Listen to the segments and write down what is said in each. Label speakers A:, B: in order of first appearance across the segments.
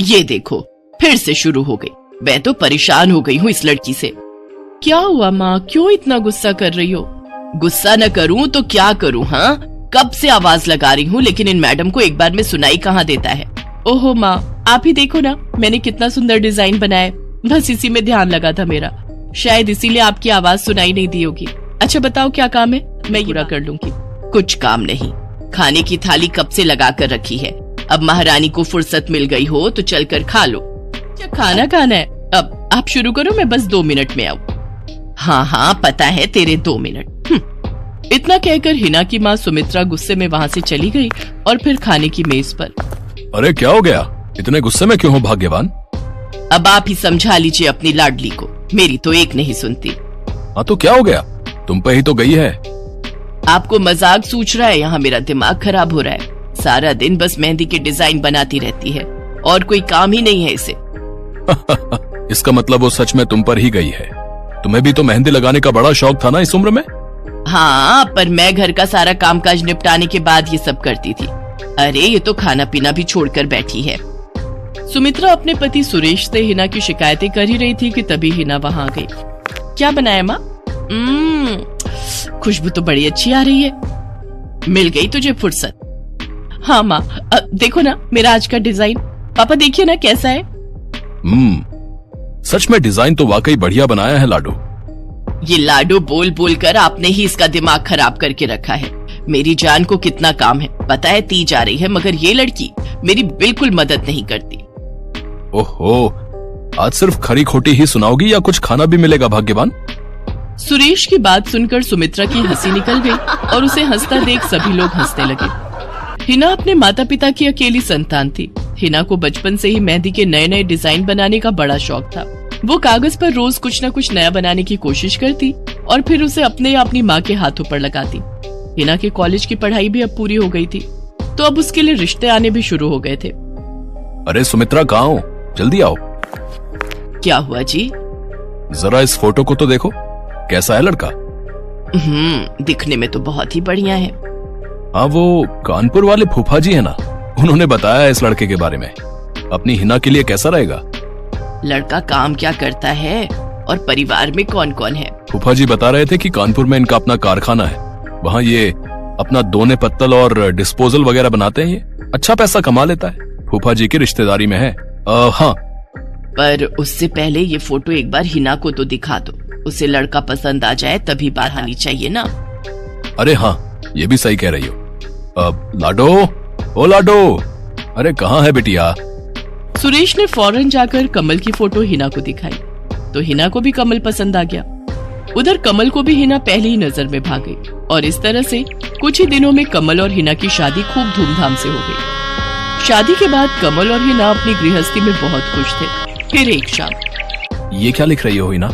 A: ये देखो फिर से शुरू हो गई। मैं तो परेशान हो गई हूँ इस लड़की से। क्या हुआ माँ, क्यों इतना गुस्सा कर रही हो? गुस्सा न करूं तो क्या करूं? हाँ, कब से आवाज लगा रही हूँ लेकिन इन मैडम को एक बार में सुनाई कहाँ देता है। ओहो माँ, आप ही देखो ना, मैंने कितना सुंदर डिजाइन बनाया, बस इसी में ध्यान लगा था मेरा, शायद इसीलिए आपकी आवाज सुनाई नहीं दी होगी। अच्छा बताओ क्या काम है, मैं पूरा कर लूंगी। कुछ काम नहीं, खाने की थाली कब से लगा कर रखी है, अब महारानी को फुर्सत मिल गई हो तो चलकर खा लो। क्या खाना खाना है? अब आप शुरू करो, मैं बस 2 मिनट में आऊँ। हाँ हाँ पता है तेरे 2 मिनट। इतना कहकर हिना की माँ सुमित्रा गुस्से में वहाँ से चली गई और फिर खाने की मेज पर।
B: अरे क्या हो गया, इतने गुस्से में क्यों हो भाग्यवान?
A: अब आप ही समझा लीजिए अपनी लाडली को, मेरी तो एक नहीं सुनती।
B: हाँ तो क्या हो गया, तुम पे ही तो गई है।
A: आपको मजाक सूझ रहा है? यहाँ मेरा दिमाग खराब हो रहा है, सारा दिन बस मेहंदी के डिजाइन बनाती रहती है और कोई काम ही नहीं है इसे।
B: इसका मतलब वो सच में तुम पर ही गई है। तुम्हें भी तो मेहंदी लगाने का बड़ा शौक था ना इस उम्र में?
A: हाँ, पर मैं घर का सारा कामकाज निपटाने के बाद ये सब करती थी। अरे ये तो खाना पीना भी छोड़कर बैठी है। सुमित्रा अपने पति सुरेश से हिना की शिकायतें कर ही रही थी कि तभी हिना वहाँ आ गई। क्या बनाया माँ? खुशबू तो बड़ी अच्छी आ रही है। मिल गई तुझे फुर्सत? हाँ माँ, देखो ना मेरा आज का डिजाइन, पापा देखिए ना कैसा है।
B: सच में डिजाइन तो वाकई बढ़िया बनाया है लाडो।
A: ये लाडो बोल बोल कर आपने ही इसका दिमाग खराब करके रखा है। मेरी जान को कितना काम है पता है, ती जा रही है, मगर ये लड़की मेरी बिल्कुल मदद नहीं करती।
B: ओहो, आज सिर्फ खरी खोटी ही सुनाओगी या कुछ खाना भी मिलेगा भाग्यवान?
A: सुरेश की बात सुनकर सुमित्रा की हंसी निकल गई और उसे हंसता देख सभी लोग हंसने लगे। हिना अपने माता पिता की अकेली संतान थी। हिना को बचपन से ही मेहंदी के नए नए डिजाइन बनाने का बड़ा शौक था। वो कागज पर रोज कुछ न कुछ नया बनाने की कोशिश करती और फिर उसे अपने या अपनी माँ के हाथों पर लगाती। हिना के कॉलेज की पढ़ाई भी अब पूरी हो गई थी तो अब उसके लिए रिश्ते आने भी शुरू हो गए थे।
B: अरे सुमित्रा कहाँ हो, जल्दी आओ।
A: क्या हुआ जी?
B: जरा इस फोटो को तो देखो, कैसा है लड़का?
A: दिखने में तो बहुत ही बढ़िया है।
B: हाँ, वो कानपुर वाले फूफा जी है ना, उन्होंने बताया इस लड़के के बारे में। अपनी हिना के लिए कैसा रहेगा?
A: लड़का काम क्या करता है और परिवार में कौन कौन है?
B: फूफा जी बता रहे थे कि कानपुर में इनका अपना कारखाना है, वहाँ ये अपना दोने पत्तल और डिस्पोजल वगैरह बनाते हैं। ये अच्छा पैसा कमा लेता है, फूफा जी की रिश्तेदारी में है। हाँ,
A: पर उससे पहले ये फोटो एक बार हिना को तो दिखा दो, उसे लड़का पसंद आ जाए तभी बात आनी चाहिए ना।
B: अरे हाँ, ये भी सही कह रही हो। लाडो, ओ लाडो, अरे कहाँ है बिटिया?
A: सुरेश ने फौरन जाकर कमल की फोटो हिना को दिखाई तो हिना को भी कमल पसंद आ गया। उधर कमल को भी हिना पहली ही नजर में भाग गई और इस तरह से कुछ ही दिनों में कमल और हिना की शादी खूब धूमधाम से हो गई। शादी के बाद कमल और हिना अपनी गृहस्थी में बहुत खुश थे। फिर एक शाम।
B: ये क्या लिख रही हो हिना?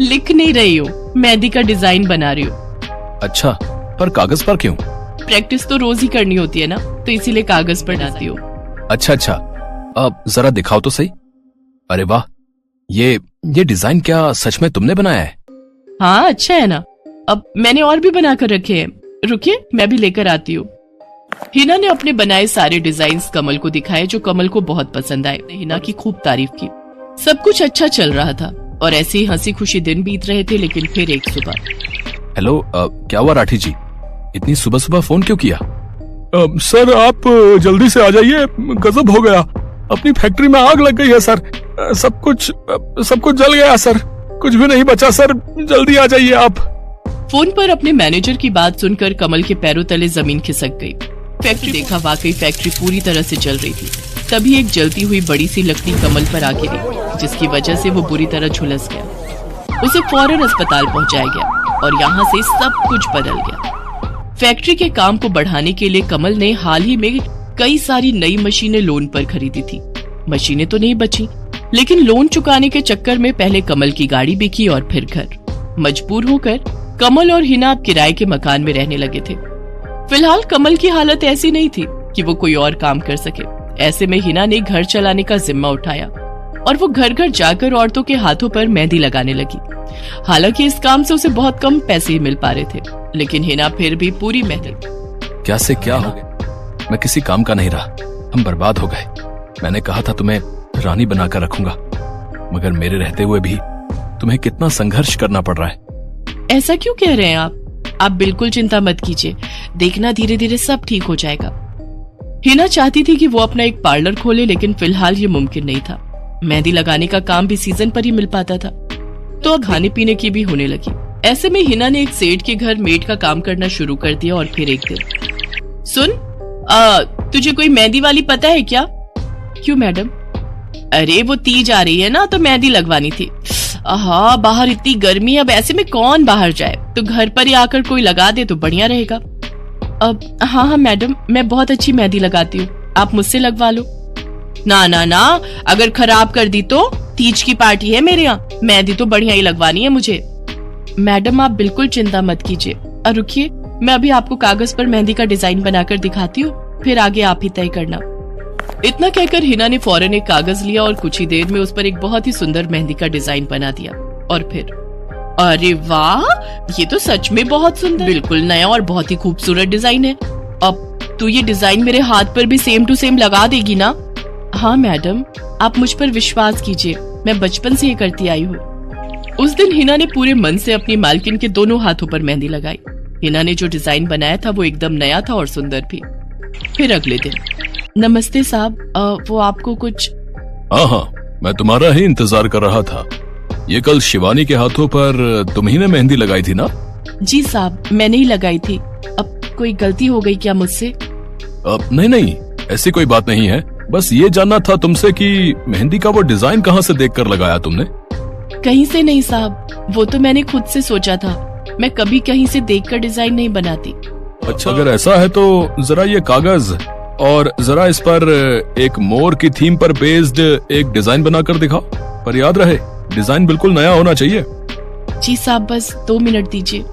A: लिख नहीं रही हूँ, मेहंदी का डिजाइन बना रही हूँ।
B: अच्छा, पर कागज पर क्यों?
A: प्रैक्टिस तो रोज ही करनी होती है ना, तो इसीलिए कागज पर बनाती हूँ।
B: अच्छा अच्छा, अब जरा दिखाओ तो सही। अरे वाह, ये डिजाइन क्या सच में तुमने बनाया है?
A: हाँ अच्छा है ना, अब मैंने और भी बना कर रखे हैं, रुकिए मैं भी लेकर आती हूँ। हिना ने अपने बनाए सारे डिजाइन्स कमल को दिखाए जो कमल को बहुत पसंद आए। हिना की खूब तारीफ की। सब कुछ अच्छा चल रहा था और ऐसे ही हंसी खुशी दिन बीत रहे थे। लेकिन फिर एक सुबह।
B: हेलो, क्या हुआ राठी जी, इतनी सुबह सुबह फोन क्यों किया?
C: सर आप जल्दी से आ जाइए, गजब हो गया, अपनी फैक्ट्री में आग लग गई है सर, सब कुछ जल गया सर, कुछ भी नहीं बचा सर, जल्दी आ जाइए आप।
A: फोन पर अपने मैनेजर की बात सुनकर कमल के पैरों तले जमीन खिसक गई। फैक्ट्री देखा, वाकई फैक्ट्री पूरी तरह से जल रही थी। तभी एक जलती हुई बड़ी सी लकड़ी कमल पर आ गिरी जिसकी वजह से वो बुरी तरह झुलस गया। उसे फौरन अस्पताल पहुंचाया गया और यहाँ से सब कुछ बदल गया। फैक्ट्री के काम को बढ़ाने के लिए कमल ने हाल ही में कई सारी नई मशीनें लोन पर खरीदी थी। मशीनें तो नहीं बची, लेकिन लोन चुकाने के चक्कर में पहले कमल की गाड़ी बिकी और फिर घर। मजबूर होकर कमल और हिना किराए के मकान में रहने लगे थे। फिलहाल कमल की हालत ऐसी नहीं थी कि वो कोई और काम कर सके। ऐसे में हिना ने घर चलाने का जिम्मा उठाया और वो घर घर जाकर औरतों के हाथों पर मेहंदी लगाने लगी। हालांकि इस काम से उसे बहुत कम पैसे ही मिल पा रहे थे, लेकिन हिना फिर भी पूरी मेहनत।
B: क्या से क्या हो गया? मैं किसी काम का नहीं रहा, हम बर्बाद हो गए। मैंने कहा था तुम्हें रानी बनाकर रखूंगा, मगर मेरे रहते हुए भी तुम्हें कितना संघर्ष करना पड़ रहा है।
A: ऐसा क्यों कह रहे हैं आप बिल्कुल चिंता मत कीजिए, देखना धीरे धीरे सब ठीक हो जाएगा। हिना चाहती थी कि वो अपना एक पार्लर खोले, लेकिन फिलहाल ये मुमकिन नहीं था। मेहंदी लगाने का काम भी सीजन पर ही मिल पाता था, तो अब खाने पीने की भी होने लगी। ऐसे में हिना ने एक सेठ के घर मेड का काम करना शुरू कर दिया। और फिर एक दिन, सुन, तुझे कोई मेहंदी वाली पता है क्या? क्यों मैडम? अरे वो तीज आ रही है ना, तो मेहंदी लगवानी थी। हाँ, बाहर इतनी गर्मी है, अब ऐसे में कौन बाहर जाए, तो घर पर ही आकर कोई लगा दे तो बढ़िया रहेगा। अब हाँ मैडम, मैं बहुत अच्छी मेहंदी लगाती हूँ, आप मुझसे लगवा लो। ना ना ना, अगर खराब कर दी तो? तीज की पार्टी है मेरे यहाँ, मेहंदी तो बढ़िया ही लगवानी है मुझे। मैडम आप बिल्कुल चिंता मत कीजिए, और रुकिए, मैं अभी आपको कागज पर मेहंदी का डिजाइन बनाकर दिखाती हूँ, फिर आगे आप ही तय करना। इतना कहकर हिना ने फौरन एक कागज लिया और कुछ ही देर में उस पर एक बहुत ही सुंदर मेहंदी का डिजाइन बना दिया। और फिर, अरे वाह, ये तो सच में बहुत सुंदर, बिल्कुल नया और बहुत ही खूबसूरत डिजाइन है। अब तो ये डिजाइन मेरे हाथ पर भी सेम टू सेम लगा देगी ना? हाँ मैडम, आप मुझ पर विश्वास कीजिए, मैं बचपन से ये करती आई हूँ। उस दिन हिना ने पूरे मन से अपनी मालकिन के दोनों हाथों पर मेहंदी लगाई। हिना ने जो डिजाइन बनाया था वो एकदम नया था और सुंदर भी। फिर अगले दिन, नमस्ते साहब, वो आपको कुछ?
B: हाँ, मैं तुम्हारा ही इंतजार कर रहा था। ये कल शिवानी के हाथों पर तुम ही ने मेहंदी लगाई थी ना?
A: जी साहब, मैंने ही लगाई थी। अब कोई गलती हो गई क्या मुझसे?
B: नहीं, ऐसी कोई बात नहीं है। बस ये जानना था तुमसे कि मेहंदी का वो डिजाइन कहाँ से देखकर लगाया तुमने?
A: कहीं से नहीं साहब, वो तो मैंने खुद से सोचा था। मैं कभी कहीं से देखकर डिजाइन नहीं बनाती।
B: अच्छा, अगर ऐसा है तो जरा ये कागज और जरा इस पर एक मोर की थीम पर बेस्ड एक डिजाइन बनाकर दिखाओ, पर याद रहे डिजाइन बिल्कुल नया होना चाहिए।
A: जी साहब, बस 2 मिनट दीजिए।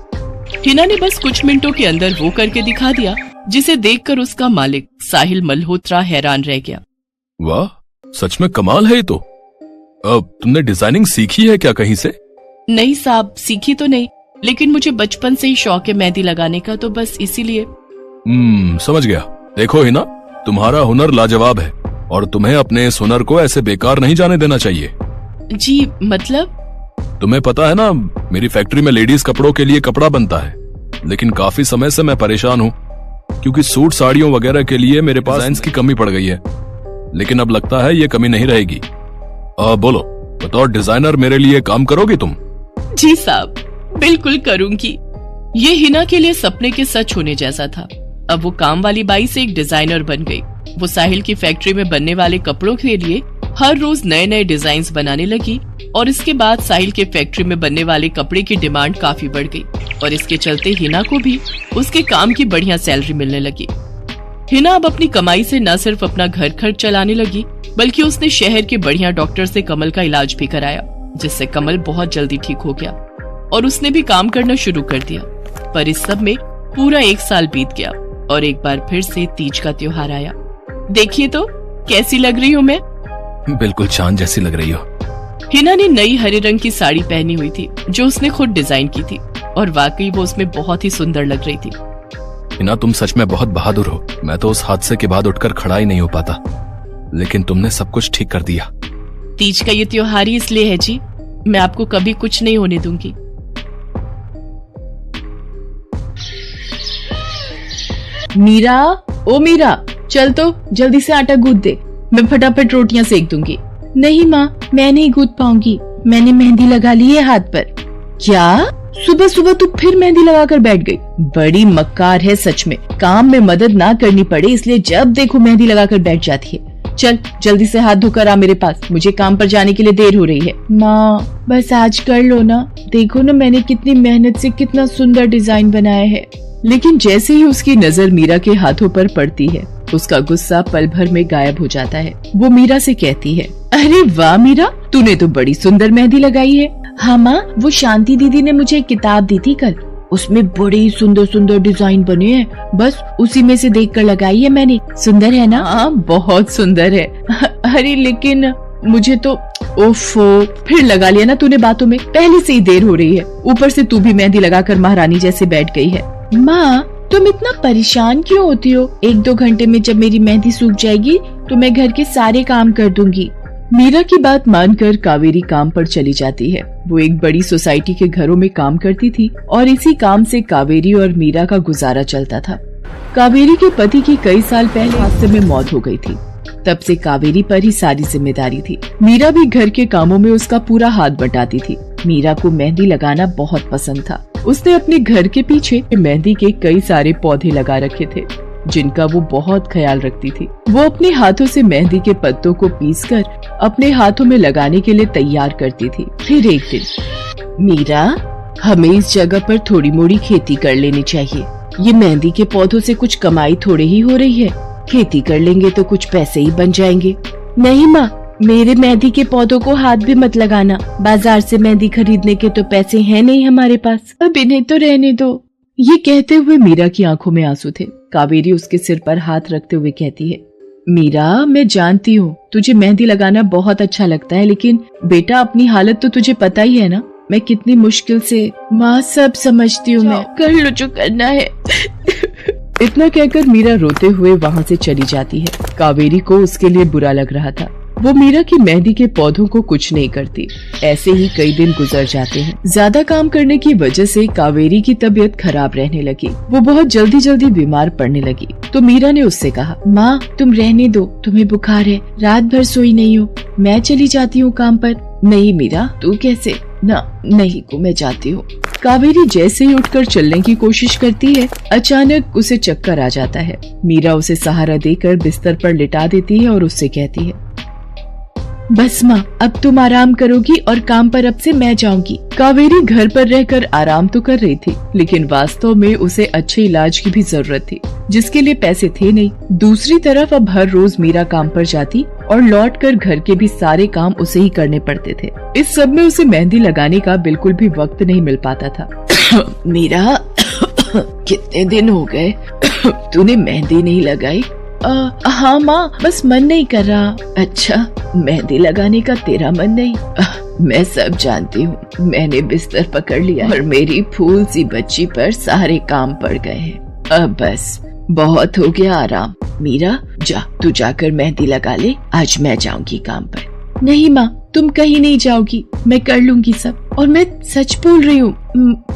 A: हिना ने बस कुछ मिनटों के अंदर वो करके दिखा दिया, जिसे देखकर उसका मालिक साहिल मल्होत्रा हैरान रह गया।
B: वाह, सच में कमाल है ये तो। अब तुमने डिजाइनिंग सीखी है क्या कहीं से?
A: नहीं साहब, सीखी तो नहीं, लेकिन मुझे बचपन से ही शौक है मेहंदी लगाने का, तो बस इसीलिए।
B: समझ गया। देखो हिना, तुम्हारा हुनर लाजवाब है और तुम्हें अपने इस हुनर को ऐसे बेकार नहीं जाने देना चाहिए।
A: जी मतलब?
B: तुम्हें पता है ना, मेरी फैक्ट्री में लेडीज कपड़ों के लिए कपड़ा बनता है, लेकिन काफी समय से मैं परेशान हूँ क्योंकि सूट साड़ियों वगैरह के लिए मेरे पास डिजाइन्स की कमी पड़ गई है। लेकिन अब लगता है ये कमी नहीं रहेगी। बोलो, बतौर डिजाइनर मेरे लिए काम करोगी तुम?
A: जी साहब, बिल्कुल करूंगी। ये हिना के लिए सपने के सच होने जैसा था। अब वो काम वाली बाई से एक डिजाइनर बन गई। वो साहिल की फैक्ट्री में बनने वाले कपड़ों के लिए हर रोज नए नए डिजाइन्स बनाने लगी और इसके बाद साहिल के फैक्ट्री में बनने वाले कपड़े की डिमांड काफी बढ़ गई और इसके चलते हिना को भी उसके काम की बढ़िया सैलरी मिलने लगी। हिना अब अपनी कमाई से न सिर्फ अपना घर खर्च चलाने लगी, बल्कि उसने शहर के बढ़िया डॉक्टर से कमल का इलाज भी कराया, जिससे कमल बहुत जल्दी ठीक हो गया और उसने भी काम करना शुरू कर दिया। पर इस सब में पूरा 1 साल बीत गया और एक बार फिर से तीज का त्योहार आया। देखिए तो कैसी लग रही हूँ मैं?
B: बिल्कुल चांद जैसी लग रही हो।
A: हिना ने नई हरे रंग की साड़ी पहनी हुई थी जो उसने खुद डिजाइन की थी और वाकई वो उसमें बहुत ही सुंदर लग रही थी।
B: हिना, तुम सच में बहुत बहादुर हो। मैं तो उस हादसे के बाद उठकर खड़ा ही नहीं हो पाता, लेकिन तुमने सब कुछ ठीक कर दिया।
A: तीज का ये त्योहार ही इसलिए है जी, मैं आपको कभी कुछ नहीं होने दूंगी।
D: मीरा, ओ मीरा, चल तो जल्दी से आटा गूंथ दे, मैं फटाफट रोटियां सेक दूंगी। नहीं माँ, मैं नहीं गूंथ पाऊंगी, मैंने मेहंदी लगा ली है हाथ पर। क्या? सुबह सुबह तू फिर मेहंदी लगाकर बैठ गई? बड़ी मक्कार है सच में। काम में मदद ना करनी पड़े इसलिए जब देखो मेहंदी लगाकर बैठ जाती है। चल जल्दी से हाथ धोकर आ मेरे पास, मुझे काम पर जाने के लिए देर हो रही है। माँ बस आज कर लो ना, देखो ना मैंने कितनी मेहनत से कितना सुंदर डिजाइन बनाया है।
A: लेकिन जैसे ही उसकी नजर मीरा के हाथों पर पड़ती है, उसका गुस्सा पल भर में गायब हो जाता है। वो मीरा से कहती है, अरे वाह मीरा, तूने तो बड़ी सुंदर मेहंदी लगाई है।
D: हाँ माँ, वो शांति दीदी ने मुझे एक किताब दी थी कल, उसमें बड़े सुंदर सुंदर डिजाइन बने हैं, बस उसी में से देखकर लगाई है मैंने। सुंदर है ना?
A: हाँ बहुत सुंदर है।
D: अरे लेकिन मुझे तो ओफो, फिर लगा लिया ना तूने बातों में, पहले से ही देर हो रही है, ऊपर से तू भी मेहंदी लगाकर महारानी जैसे बैठ गई है। माँ तुम इतना परेशान क्यों होती हो? 1-2 घंटे में जब मेरी मेहंदी सूख जाएगी तो मैं घर के सारे काम कर दूंगी।
A: मीरा की बात मानकर कावेरी काम पर चली जाती है। वो एक बड़ी सोसाइटी के घरों में काम करती थी और इसी काम से कावेरी और मीरा का गुजारा चलता था। कावेरी के पति की कई साल पहले हादसे में मौत हो गई थी। तब से कावेरी पर ही सारी जिम्मेदारी थी। मीरा भी घर के कामों में उसका पूरा हाथ बटाती थी। मीरा को मेहंदी लगाना बहुत पसंद था। उसने अपने घर के पीछे मेहंदी के कई सारे पौधे लगा रखे थे जिनका वो बहुत ख्याल रखती थी। वो अपने हाथों से मेहंदी के पत्तों को पीसकर अपने हाथों में लगाने के लिए तैयार करती थी। फिर एक दिन, मीरा, हमें इस जगह पर थोड़ी मोड़ी खेती कर लेनी चाहिए। ये मेहंदी के पौधों से कुछ कमाई थोड़ी ही हो रही है। खेती कर लेंगे तो कुछ पैसे ही बन जाएंगे।
D: नहीं माँ, मेरे मेहंदी के पौधों को हाथ भी मत लगाना। बाजार से मेहंदी खरीदने के तो पैसे हैं नहीं हमारे पास। अब इन्हें तो रहने दो।
A: ये कहते हुए मीरा की आंखों में आंसू थे। कावेरी उसके सिर पर हाथ रखते हुए कहती है, मीरा, मैं जानती हूँ तुझे मेहंदी लगाना बहुत अच्छा लगता है, लेकिन बेटा अपनी हालत तो तुझे पता ही है ना। मैं कितनी मुश्किल से।
D: माँ, सब समझती हूँ मैं, कर लो जो करना है।
A: इतना कहकर मीरा रोते हुए वहाँ से चली जाती है। कावेरी को उसके लिए बुरा लग रहा था। वो मीरा की मेहंदी के पौधों को कुछ नहीं करती। ऐसे ही कई दिन गुजर जाते हैं। ज्यादा काम करने की वजह से कावेरी की तबीयत खराब रहने लगी। वो बहुत जल्दी बीमार पड़ने लगी। तो मीरा ने उससे कहा,
D: माँ, तुम रहने दो, तुम्हें बुखार है, रात भर सोई नहीं हो, मैं चली जाती हूँ काम पर।
A: नहीं मीरा, तू कैसे? नहीं को मैं जाती हूँ। कावेरी जैसे ही उठकर चलने की कोशिश करती है, अचानक उसे चक्कर आ जाता है। मीरा उसे सहारा देकर बिस्तर पर लिटा देती है और उससे कहती है,
D: बस माँ, अब तुम आराम करोगी और काम पर अब से मैं जाऊंगी।
A: कावेरी घर पर रहकर आराम तो कर रही थी, लेकिन वास्तव में उसे अच्छे इलाज की भी जरूरत थी, जिसके लिए पैसे थे नहीं। दूसरी तरफ अब हर रोज मीरा काम पर जाती और लौटकर घर के भी सारे काम उसे ही करने पड़ते थे। इस सब में उसे मेहंदी लगाने का बिल्कुल भी वक्त नहीं मिल पाता था। मीरा, कितने दिन हो गए तूने मेहंदी नहीं लगाई?
D: हाँ माँ, बस मन नहीं कर रहा।
A: अच्छा, मेहंदी लगाने का तेरा मन नहीं? मैं सब जानती हूँ। मैंने बिस्तर पकड़ लिया और मेरी फूल सी बच्ची पर सारे काम पड़ गए हैं। अब बस बहुत हो गया आराम। मीरा, जा, तू जाकर मेहंदी लगा ले। आज मैं जाऊंगी काम पर।
D: नहीं माँ, तुम कहीं नहीं जाओगी, मैं कर लूंगी सब। और मैं सच बोल रही हूँ,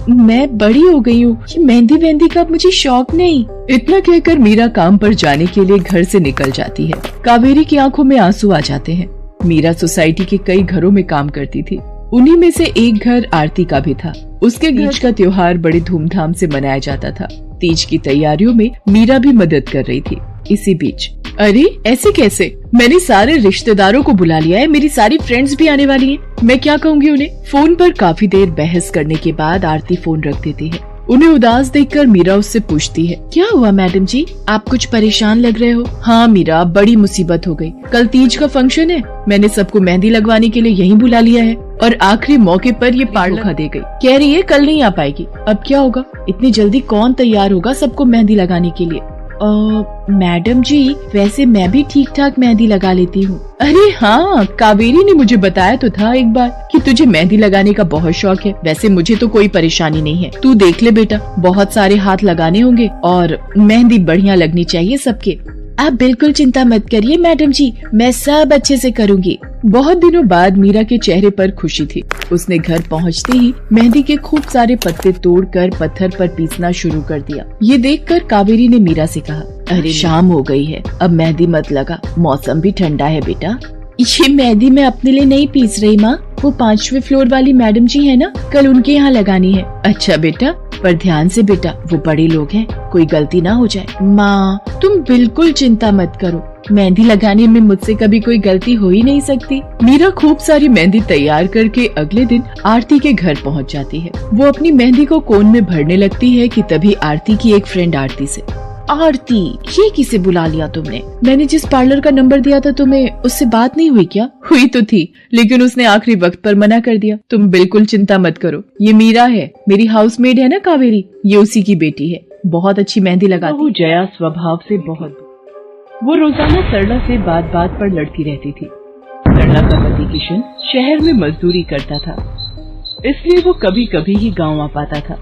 D: मैं बड़ी हो गई हूँ। ये मेहंदी का मुझे शौक नहीं।
A: इतना कहकर मीरा काम पर जाने के लिए घर से निकल जाती है। कावेरी की आंखों में आंसू आ जाते हैं। मीरा सोसाइटी के कई घरों में काम करती थी। उन्हीं में से एक घर आरती का भी था। उसके तीज का त्योहार बड़े धूमधाम से मनाया जाता था। तीज की तैयारियों में मीरा भी मदद कर रही थी। इसी बीच, अरे ऐसे कैसे? मैंने सारे रिश्तेदारों को बुला लिया है, मेरी सारी फ्रेंड्स भी आने वाली हैं। मैं क्या कहूँगी उन्हें? फोन पर काफी देर बहस करने के बाद आरती फोन रख देती है। उन्हें उदास देखकर मीरा उससे पूछती है,
D: क्या हुआ मैडम जी, आप कुछ परेशान लग रहे हो?
A: हाँ मीरा, बड़ी मुसीबत हो गई। कल तीज का फंक्शन है। मैंने सबको मेहंदी लगवाने के लिए यहीं बुला लिया है और आखिरी मौके पर ये धोखा दे गई। कह रही है कल नहीं आ पाएगी। अब क्या होगा? इतनी जल्दी कौन तैयार होगा सबको मेहंदी लगाने के लिए?
D: मैडम जी, वैसे मैं भी ठीक ठाक मेहंदी लगा लेती हूँ।
A: अरे हाँ, कावेरी ने मुझे बताया तो था एक बार कि तुझे मेहंदी लगाने का बहुत शौक है। वैसे मुझे तो कोई परेशानी नहीं है। तू देख ले बेटा, बहुत सारे हाथ लगाने होंगे और मेहंदी बढ़िया लगनी चाहिए सबके।
D: आप बिल्कुल चिंता मत करिए मैडम जी, मैं सब अच्छे से करूँगी।
A: बहुत दिनों बाद मीरा के चेहरे पर खुशी थी। उसने घर पहुंचते ही मेहंदी के खूब सारे पत्ते तोड़कर पत्थर पर पीसना शुरू कर दिया। ये देखकर कावेरी ने मीरा से कहा, अरे शाम हो गई है, अब मेहंदी मत लगा, मौसम भी ठंडा है बेटा।
D: ये मेहंदी मैं अपने लिए नहीं पीस रही माँ, वो 5वें फ्लोर वाली मैडम जी है ना, कल उनके यहाँ लगानी है।
A: अच्छा बेटा, पर ध्यान से बेटा, वो बड़े लोग हैं, कोई गलती ना हो जाए।
D: माँ, तुम बिल्कुल चिंता मत करो, मेहंदी लगाने में मुझसे कभी कोई गलती हो ही नहीं सकती।
A: मीरा खूब सारी मेहंदी तैयार करके अगले दिन आरती के घर पहुंच जाती है। वो अपनी मेहंदी को कोन में भरने लगती है कि तभी आरती की एक फ्रेंड आरती से,
D: आरती, ये किसे बुला लिया तुमने?
A: मैंने जिस पार्लर का नंबर दिया था तुम्हें, उससे बात नहीं हुई क्या? हुई तो थी, लेकिन उसने आखिरी वक्त पर मना कर दिया। तुम बिल्कुल चिंता मत करो, ये मीरा है, मेरी हाउसमेड है ना कावेरी, ये उसी की बेटी है। बहुत अच्छी मेहंदी लगाती। जया स्वभाव से बहुत, वो रोजाना सरला से बात बात पर लड़ती रहती थी। सरला का पति किशन शहर में मजदूरी करता था, इसलिए वो कभी कभी ही गाँव आ पाता था।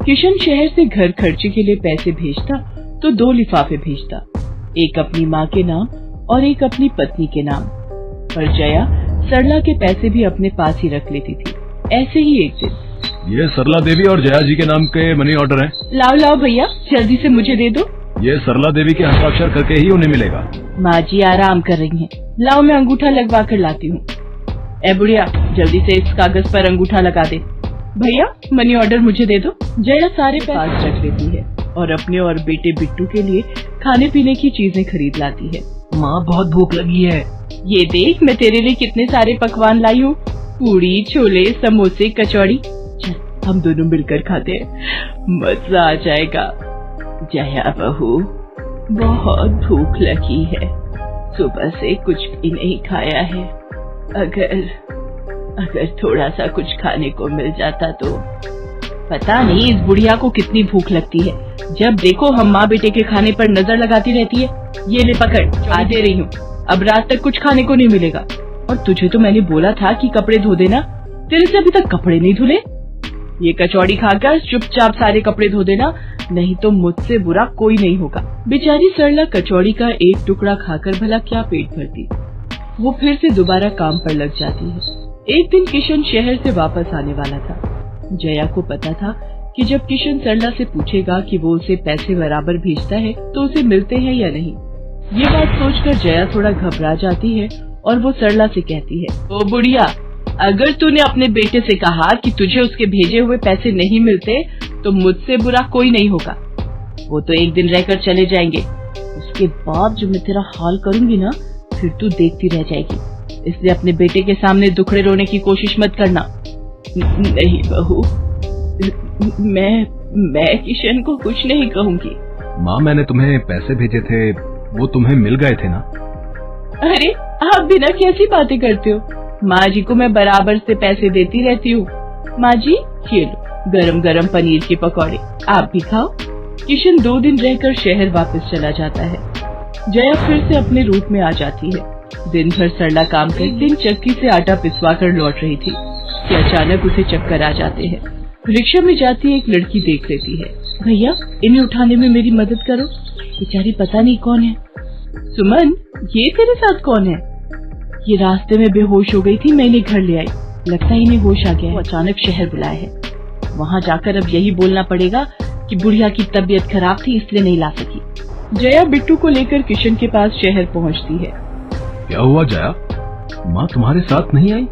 A: किशन शहर से घर खर्चे के लिए पैसे भेजता तो 2 लिफाफे भेजता, एक अपनी माँ के नाम और एक अपनी पत्नी के नाम। पर जया सरला के पैसे भी अपने पास ही रख लेती थी। ऐसे ही एक दिन,
B: ये सरला देवी और जया जी के नाम के मनी ऑर्डर हैं।
A: लाओ लाओ भैया, जल्दी से मुझे दे दो।
B: ये सरला देवी के हस्ताक्षर करके ही उन्हें मिलेगा।
A: माँ जी आराम कर रही हैं, लाओ मैं अंगूठा लगवा कर लाती हूँ। ए बुढ़िया, जल्दी से इस कागज पर अंगूठा लगा दे। भैया मनी ऑर्डर मुझे दे दो। जया सारे पास रख लेती है और अपने और बेटे बिट्टू के लिए खाने पीने की चीजें खरीद लाती है।
B: माँ बहुत भूख लगी है।
A: ये देख मैं तेरे लिए कितने सारे पकवान लाई हूँ, पूड़ी, छोले, समोसे, कचौड़ी। चल हम दोनों मिलकर खाते हैं, मजा आ जाएगा। जया बहू, बहुत भूख लगी है, सुबह से कुछ भी नहीं खाया है। अगर थोड़ा सा कुछ खाने को मिल जाता तो। पता नहीं इस बुढ़िया को कितनी भूख लगती है, जब देखो हम माँ बेटे के खाने पर नजर लगाती रहती है। ये ले पकड़, आ दे रही हूँ, अब रात तक कुछ खाने को नहीं मिलेगा। और तुझे तो मैंने बोला था कि कपड़े धो देना, तेरे से अभी तक कपड़े नहीं धुले। ये कचौड़ी खाकर चुपचाप सारे कपड़े धो देना, नहीं तो मुझसे बुरा कोई नहीं होगा। बेचारी सरला कचौड़ी का एक टुकड़ा खाकर भला क्या पेट भरती। वो फिर से दोबारा काम पर लग जाती है। एक दिन किशन शहर से वापस आने वाला था। जया को पता था कि जब किशन सरला से पूछेगा कि वो उसे पैसे बराबर भेजता है तो उसे मिलते हैं या नहीं। ये बात सोचकर जया थोड़ा घबरा जाती है और वो सरला से कहती है, ओ बुढ़िया, अगर तूने अपने बेटे से कहा कि तुझे उसके भेजे हुए पैसे नहीं मिलते तो मुझसे बुरा कोई नहीं होगा। वो तो एक दिन रहकर चले जाएंगे, उसके बाद जो मैं तेरा हाल करूंगी ना, फिर तू देखती रह जाएगी। इसलिए अपने बेटे के सामने दुखड़े रोने की कोशिश मत करना। नहीं बहू, मैं किशन को कुछ नहीं कहूंगी।
B: माँ मैंने तुम्हें पैसे भेजे थे, वो तुम्हें मिल गए थे ना?
A: अरे आप बिना कैसी बातें करते हो, माँ जी को मैं बराबर से पैसे देती रहती हूँ। माँ जी ये लो गरम गरम पनीर के पकौड़े, आप भी खाओ। किशन 2 दिन रहकर शहर वापस चला जाता है। जया फिर से अपने रूप में आ जाती है। दिन भर सरला काम कर दिन चक्की से आटा पिसवा कर लौट रही थी कि अचानक उसे चक्कर आ जाते हैं। रिक्शा में जाती एक लड़की देख लेती है। भैया इन्हें उठाने में मेरी मदद करो, बेचारी पता नहीं कौन है। सुमन, ये तेरे साथ कौन है? ये रास्ते में बेहोश हो गई थी, मैं इन्हें घर ले आई, लगता है इन्हें होश आ गया है, अचानक शहर बुलाया है। वहाँ जाकर अब यही बोलना पड़ेगा कि बुढ़िया की तबीयत खराब थी इसलिए नहीं ला सकी। जया बिट्टू को लेकर किशन के पास शहर पहुँचती है।
B: क्या हुआ जया, माँ तुम्हारे साथ नहीं आई?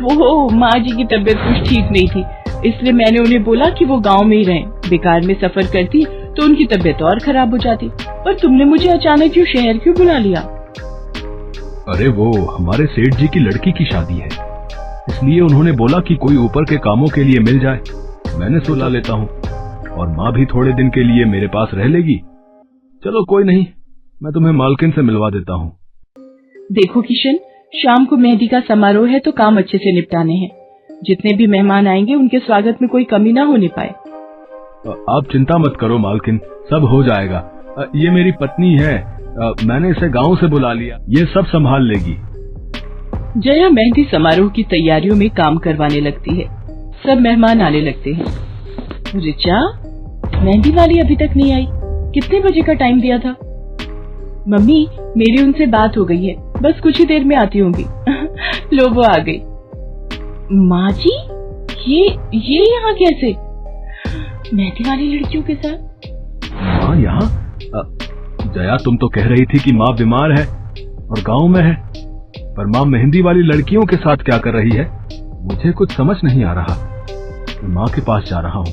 A: वो माँ जी की तबीयत कुछ ठीक नहीं थी, इसलिए मैंने उन्हें बोला कि वो गांव में ही रहें, बेकार में सफर करती तो उनकी तबीयत और खराब हो जाती। पर तुमने मुझे अचानक क्यों शहर क्यों बुला लिया?
B: अरे वो हमारे सेठ जी की लड़की की शादी है, इसलिए उन्होंने बोला कि कोई ऊपर के कामों के लिए मिल जाए, मैंने सुला लेता हूँ, और माँ भी थोड़े दिन के लिए मेरे पास रह लेगी। चलो कोई नहीं, मैं तुम्हें मालकिन से मिलवा देता हूँ।
A: देखो किशन, शाम को मेहंदी का समारोह है तो काम अच्छे से निपटाने हैं। जितने भी मेहमान आएंगे उनके स्वागत में कोई कमी ना होने पाए।
B: आप चिंता मत करो मालकिन, सब हो जाएगा। ये मेरी पत्नी है, मैंने इसे गांव से बुला लिया, ये सब संभाल लेगी।
A: जया मेहंदी समारोह की तैयारियों में काम करवाने लगती है। सब मेहमान आने लगते हैं। रिचा, मेहंदी वाली अभी तक नहीं आई, कितने बजे का टाइम दिया था? मम्मी मेरी उनसे बात हो गई है, बस कुछ ही देर में आती होंगी। लो वो आ गई। माँ जी ये यहाँ कैसे? मेहंदी वाली लड़कियों के साथ?
B: हाँ यहाँ? जया तुम तो कह रही थी कि माँ बीमार है और गांव में है, पर माँ मेहंदी वाली लड़कियों के साथ क्या कर रही है? मुझे कुछ समझ नहीं आ रहा। मैं माँ के पास जा रहा हूँ।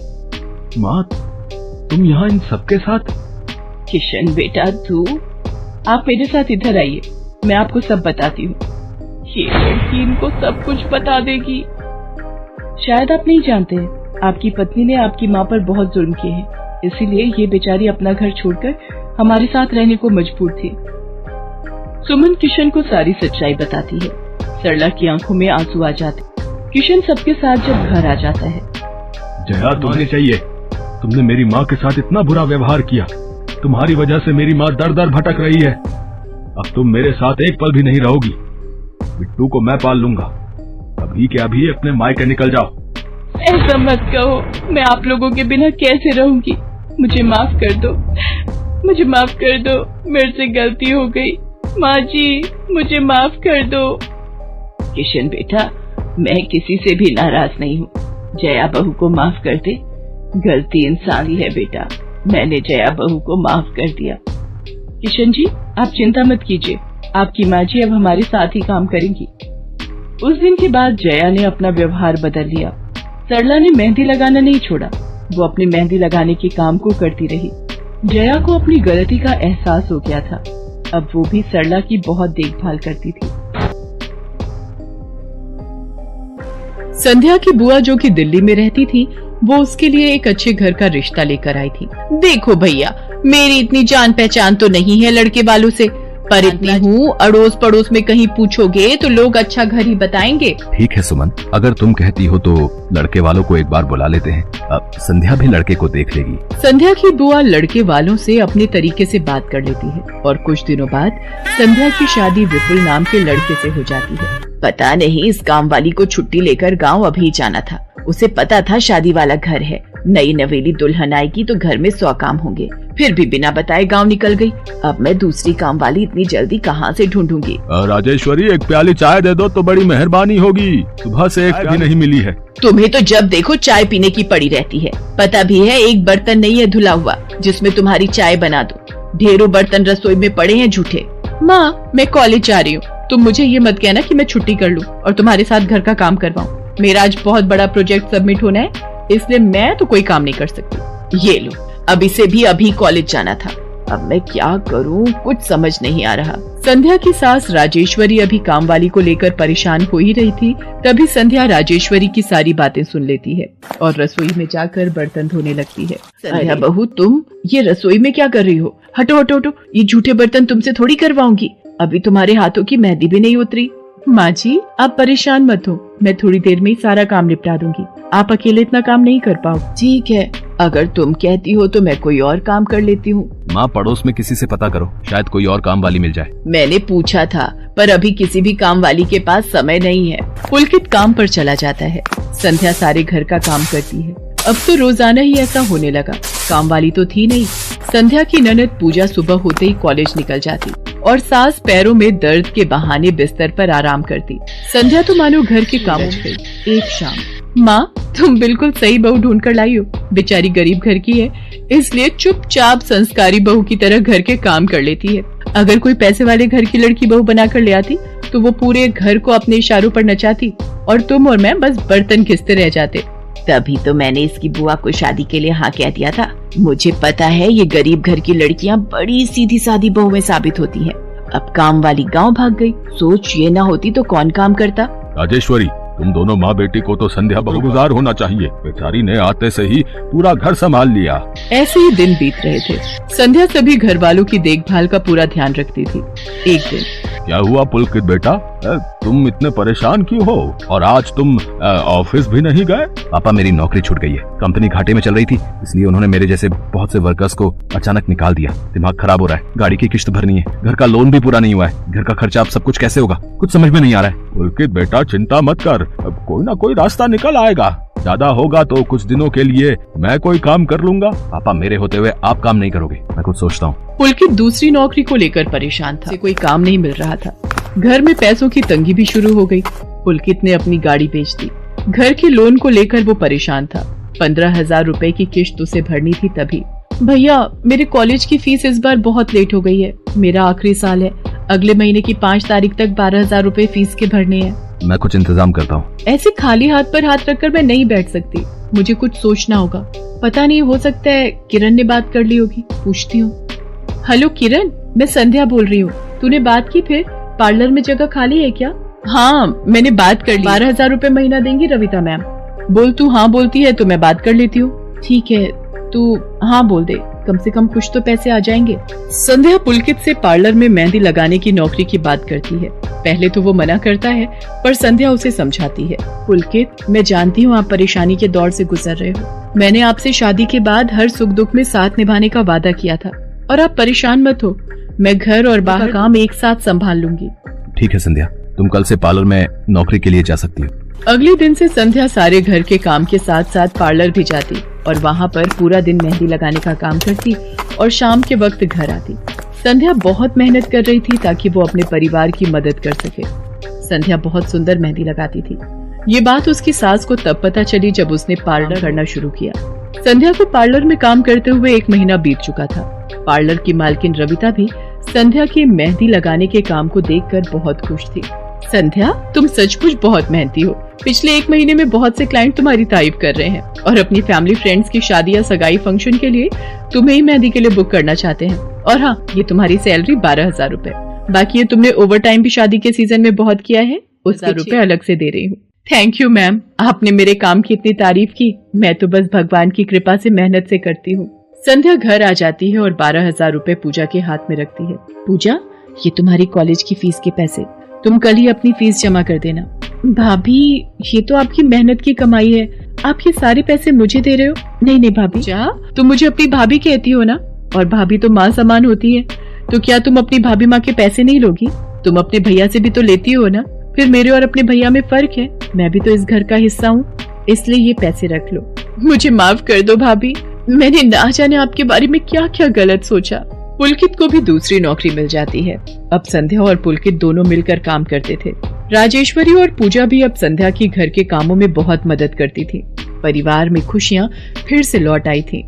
B: माँ तुम यहाँ इन सबके साथ?
A: किशन बेटा, तू आप मेरे साथ इधर आइए, मैं आपको सब बताती हूँ। ये लड़की इनको सब कुछ बता देगी। शायद आप नहीं जानते हैं, आपकी पत्नी ने आपकी माँ पर बहुत जुल्म किए हैं, इसीलिए ये बेचारी अपना घर छोड़कर हमारे साथ रहने को मजबूर थी। सुमन किशन को सारी सच्चाई बताती है। सरला की आंखों में आंसू आ जाते। किशन सबके साथ जब घर आ जाता है।
B: जया तुम्हें चाहिए, तुमने मेरी माँ के साथ इतना बुरा व्यवहार किया, तुम्हारी वजह से मेरी माँ दर दर भटक रही है। अब तुम मेरे साथ एक पल भी नहीं रहोगी। बिट्टू को मैं पाल लूंगा, अभी के अभी अपने मायके निकल जाओ।
D: ऐसा मत कहो, मैं आप लोगों के बिना कैसे रहूंगी। मुझे माफ कर दो, मुझे माफ कर दो, मेरे से गलती हो गई। माँ जी मुझे माफ कर दो। किशन बेटा, मैं किसी से भी नाराज नहीं हूँ। जया बहू को माफ कर दे, गलती इंसान की है बेटा। मैंने जया बहू को माफ कर दिया। किशन जी आप चिंता मत कीजिए, आपकी माँ जी अब हमारे साथ ही काम करेंगी। उस दिन के बाद जया ने अपना व्यवहार बदल लिया। सरला ने मेहंदी लगाना नहीं छोड़ा, वो अपनी मेहंदी लगाने के काम को करती रही। जया को अपनी गलती का एहसास हो गया था। अब वो भी सरला की बहुत देखभाल करती थी। संध्या की बुआ जो कि दिल्ली में रहती थी, वो उसके लिए एक अच्छे घर का रिश्ता लेकर आई थी। देखो भैया, मेरी इतनी जान पहचान तो नहीं है लड़के वालों से, पर इतनी हूँ, अड़ोस पड़ोस में कहीं पूछोगे तो लोग अच्छा घर ही बताएंगे।
E: ठीक है सुमन, अगर तुम कहती हो तो लड़के वालों को एक बार बुला लेते हैं। अब संध्या भी लड़के को देख लेगी।
D: संध्या की बुआ लड़के वालों से अपने तरीके से बात कर लेती है और कुछ दिनों बाद संध्या की शादी विपुल नाम के लड़के से हो जाती है। पता नहीं इस काम वाली को छुट्टी लेकर गाँव अभी जाना था। उसे पता था शादी वाला घर है, नई नवेली दुल्हन आएगी तो घर में 100 काम होंगे, फिर भी बिना बताए गांव निकल गई। अब मैं दूसरी काम वाली इतनी जल्दी कहां से ढूंढूंगी।
C: राजेश्वरी एक प्याली चाय दे दो तो बड़ी मेहरबानी होगी, सुबह से एक भी नहीं मिली है।
D: तुम्हें तो जब देखो चाय पीने की पड़ी रहती है। पता भी है एक बर्तन नहीं है धुला हुआ जिसमें तुम्हारी चाय बना दो। ढेरों बर्तन रसोई में पड़े हैं झूठे। माँ मैं कॉलेज जा रही हूँ, तुम मुझे ये मत कहना कि मैं छुट्टी कर लूँ और तुम्हारे साथ घर का काम करवाऊँ। मेरा आज बहुत बड़ा प्रोजेक्ट सबमिट होना है, इसलिए मैं तो कोई काम नहीं कर सकती। ये लो, अब इसे भी अभी कॉलेज जाना था। अब मैं क्या करूं, कुछ समझ नहीं आ रहा। संध्या की सास राजेश्वरी अभी काम वाली को लेकर परेशान हो ही रही थी। तभी संध्या राजेश्वरी की सारी बातें सुन लेती है और रसोई में जाकर बर्तन धोने लगती है। संध्या बहू, तुम ये रसोई में क्या कर रही हो? हटो हटो हटो, ये झूठे बर्तन तुमसे थोड़ी करवाऊंगी। अभी तुम्हारे हाथों की मेहंदी भी नहीं उतरी। माँ जी आप परेशान मत हो, मैं थोड़ी देर में ही सारा काम निपटा दूंगी। आप अकेले इतना काम नहीं कर पाओ। ठीक है, अगर तुम कहती हो तो मैं कोई और काम कर लेती हूँ।
E: माँ पड़ोस में किसी से पता करो, शायद कोई और काम वाली मिल जाए।
D: मैंने पूछा था, पर अभी किसी भी काम वाली के पास समय नहीं है। पुलकित काम पर चला जाता है, संध्या सारे घर का काम करती है। अब तो रोजाना ही ऐसा होने लगा। काम वाली तो थी नहीं। संध्या की ननद पूजा सुबह होते ही कॉलेज निकल जाती और सास पैरों में दर्द के बहाने बिस्तर पर आराम करती। संध्या तो मानो घर के काम हो गई। एक शाम, माँ तुम बिल्कुल सही बहू ढूंढ कर लाई हो। बेचारी गरीब घर की है, इसलिए चुपचाप संस्कारी बहू की तरह घर के काम कर लेती है। अगर कोई पैसे वाले घर की लड़की बहू बनाकर ले आती तो वो पूरे घर को अपने इशारों पर नचाती और तुम और मैं बस बर्तन घिसते रह जाते। तभी तो मैंने इसकी बुआ को शादी के लिए हाँ कह दिया था। मुझे पता है ये गरीब घर की लड़कियां बड़ी सीधी सादी बहुएं साबित होती हैं। अब काम वाली गांव भाग गई। सोच ये ना होती तो कौन काम करता।
C: राजेश्वरी, तुम दोनों माँ बेटी को तो संध्या बहुगुजार होना चाहिए। बेचारी ने आते से ही पूरा घर संभाल लिया।
D: ऐसे ही दिन बीत रहे थे। संध्या सभी घर वालों की देखभाल का पूरा ध्यान रखती थी। एक दिन,
C: क्या हुआ पुलकित बेटा, तुम इतने परेशान क्यों हो? और आज तुम ऑफिस भी नहीं गए?
E: पापा मेरी नौकरी छूट गई है। कंपनी घाटे में चल रही थी, इसलिए उन्होंने मेरे जैसे बहुत से वर्कर्स को अचानक निकाल दिया। दिमाग खराब हो रहा है, गाड़ी की किश्त भरनी है, घर का लोन भी पूरा नहीं हुआ है। घर का खर्चा अब सब कुछ कैसे होगा, कुछ समझ में नहीं आ रहा है।
C: पुलकित बेटा चिंता मत कर, अब कोई ना कोई रास्ता निकल आएगा। ज्यादा होगा तो कुछ दिनों के लिए मैं कोई काम कर लूंगा।
E: पापा मेरे होते हुए आप काम नहीं करोगे, मैं कुछ सोचता हूँ।
D: पुलकित दूसरी नौकरी को लेकर परेशान था। कोई काम नहीं मिल रहा था। घर में पैसों की तंगी भी शुरू हो गई। पुलकित ने अपनी गाड़ी बेच दी। घर के लोन को लेकर वो परेशान था। 15,000 रुपए की किश्त उसे भरनी थी। तभी, भैया मेरे कॉलेज की फीस इस बार बहुत लेट हो गई है। मेरा आखिरी साल है, अगले महीने की 5 तारीख तक 12,000 रुपए फीस के भरने हैं।
E: मैं कुछ इंतजाम करता हूँ।
D: ऐसे खाली हाथ पर हाथ रखकर मैं नहीं बैठ सकती, मुझे कुछ सोचना होगा। पता नहीं, हो सकता है किरण ने बात कर ली होगी, पूछती हूँ। हेलो किरण, मैं संध्या बोल रही हूँ। तूने बात की फिर? पार्लर में जगह खाली है क्या? हाँ मैंने बात कर ली। 12,000 रुपए महीना देंगी रविता मैम। बोल तू हाँ बोलती है तो मैं बात कर लेती हूँ। ठीक है तू हाँ बोल दे, कम से कम कुछ तो पैसे आ जाएंगे। संध्या पुलकित से पार्लर में मेहंदी लगाने की नौकरी की बात करती है। पहले तो वो मना करता है, पर संध्या उसे समझाती है। पुलकित, मैं जानती हूँ आप परेशानी के दौर से गुजर रहे हो। मैंने आपसे शादी के बाद हर सुख दुख में साथ निभाने का वादा किया था और आप परेशान मत हो। मैं घर और बाहर काम एक साथ संभाल लूंगी।
E: ठीक है संध्या, तुम कल से पार्लर में नौकरी के लिए जा सकती हो।
D: अगले दिन से संध्या सारे घर के काम के साथ साथ पार्लर भी जाती और वहाँ पर पूरा दिन मेहंदी लगाने का काम करती और शाम के वक्त घर आती। संध्या बहुत मेहनत कर रही थी ताकि वो अपने परिवार की मदद कर सके। संध्या बहुत सुंदर मेहंदी लगाती थी। ये बात उसकी सास को तब पता चली जब उसने पार्लर करना शुरू किया। संध्या को पार्लर में काम करते हुए 1 महीना बीत चुका था। पार्लर की मालकिन रविता भी संध्या के मेहंदी लगाने के काम को देखकर बहुत खुश थी। संध्या, तुम सचमुच बहुत मेहनती हो। पिछले 1 महीने में बहुत से क्लाइंट तुम्हारी तारीफ कर रहे हैं और अपनी फैमिली फ्रेंड्स की शादी या सगाई फंक्शन के लिए तुम्हें ही मेहंदी के लिए बुक करना चाहते हैं। और हाँ, ये तुम्हारी सैलरी 12,000 रूपए। बाकी ये तुमने ओवर टाइम भी शादी के सीजन में बहुत किया है, उसके 1,000 रूपए अलग से दे रही हूँ। थैंक यू मैम, आपने मेरे काम की इतनी तारीफ की। मैं तो बस भगवान की कृपा से मेहनत से करती हूँ। संध्या घर आ जाती है और 12,000 रूपए पूजा के हाथ में रखती है। पूजा, ये तुम्हारी कॉलेज की फीस के पैसे, तुम कल ही अपनी फीस जमा कर देना। भाभी, ये तो आपकी मेहनत की कमाई है, आप ये सारे पैसे मुझे दे रहे हो? नहीं नहीं भाभी, तुम मुझे अपनी भाभी कहती हो ना, और भाभी तो माँ समान होती है, तो क्या तुम अपनी भाभी माँ के पैसे नहीं लोगी? तुम अपने भैया से भी तो लेती हो ना। फिर मेरे और अपने भैया में फर्क है, मैं भी तो इस घर का हिस्सा हूँ, इसलिए ये पैसे रख लो। मुझे माफ कर दो भाभी, मैंने ना जाने आपके बारे में क्या क्या गलत सोचा। पुलकित को भी दूसरी नौकरी मिल जाती है। अब संध्या और पुलकित दोनों मिलकर काम करते थे। राजेश्वरी और पूजा भी अब संध्या की घर के कामों में बहुत मदद करती थी। परिवार में खुशियाँ फिर से लौट आई थी।